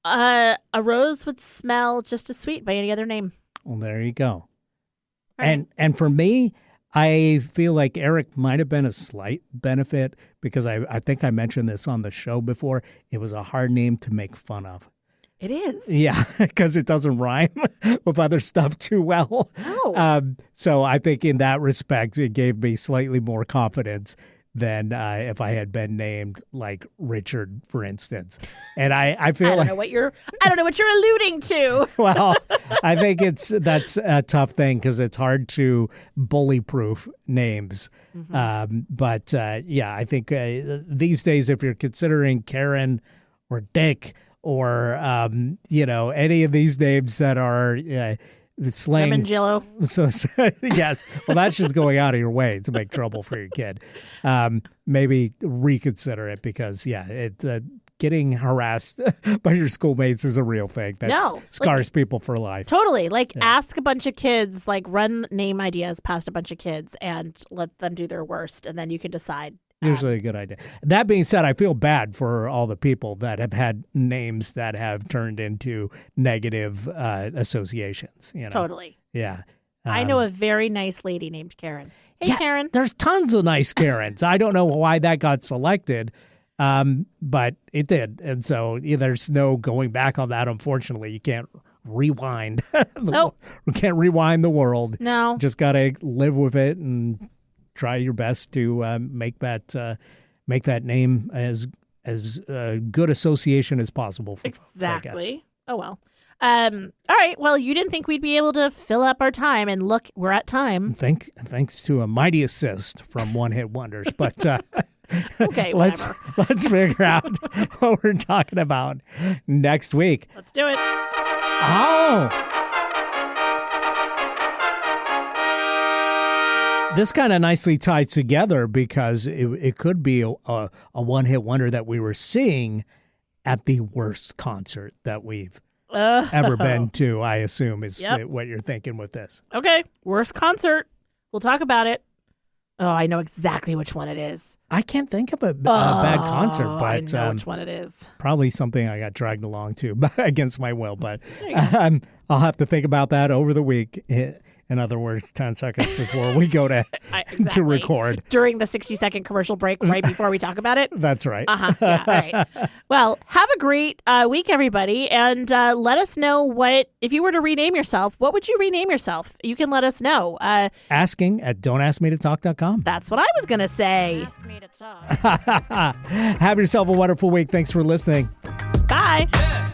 a rose would smell just as sweet by any other name. Well, there you go. Right. And for me, I feel like Eric might have been a slight benefit because I think I mentioned this on the show before. It was a hard name to make fun of. It is. Yeah, because it doesn't rhyme with other stuff too well. No. So I think in that respect, it gave me slightly more confidence than if I had been named like Richard, for instance. And I feel I don't know what you're alluding to. Well, I think that's a tough thing because it's hard to bully-proof names. Mm-hmm. But I think these days, if you're considering Karen or Dick or any of these names that are slang. Lemon Jello. So yes, well, that's just going out of your way to make trouble for your kid. Maybe reconsider it because getting harassed by your schoolmates is a real thing that scars people for life. Totally. Ask a bunch of kids, run name ideas past a bunch of kids and let them do their worst, and then you can decide. Usually a good idea. That being said, I feel bad for all the people that have had names that have turned into negative associations. Totally. Yeah. I know a very nice lady named Karen. Hey, Karen. There's tons of nice Karens. I don't know why that got selected, but it did. And so there's no going back on that, unfortunately. You can't rewind. We can't rewind the world. No. Just got to live with it and try your best to make that name as good association as possible for folks, I guess. Exactly. Oh, well. All right. Well, you didn't think we'd be able to fill up our time, and look, we're at time. Thanks to a mighty assist from One Hit Wonders. But okay, let's figure out what we're talking about next week. Let's do it. Oh. This kind of nicely ties together because it could be a one-hit wonder that we were seeing at the worst concert that we've ever been to, I assume, is what you're thinking with this. Okay, worst concert. We'll talk about it. Oh, I know exactly which one it is. I can't think of a bad concert, but I know which one it is. Probably something I got dragged along to against my will, but I'll have to think about that over the week. In other words, 10 seconds before we go to record. During the 60-second commercial break right before we talk about it? That's right. Yeah, all right. Well, have a great week, everybody. And let us know if you were to rename yourself, what would you rename yourself? You can let us know. Asking at don'taskmetotalk.com. That's what I was going to say. Ask me to talk. Have yourself a wonderful week. Thanks for listening. Bye. Yeah.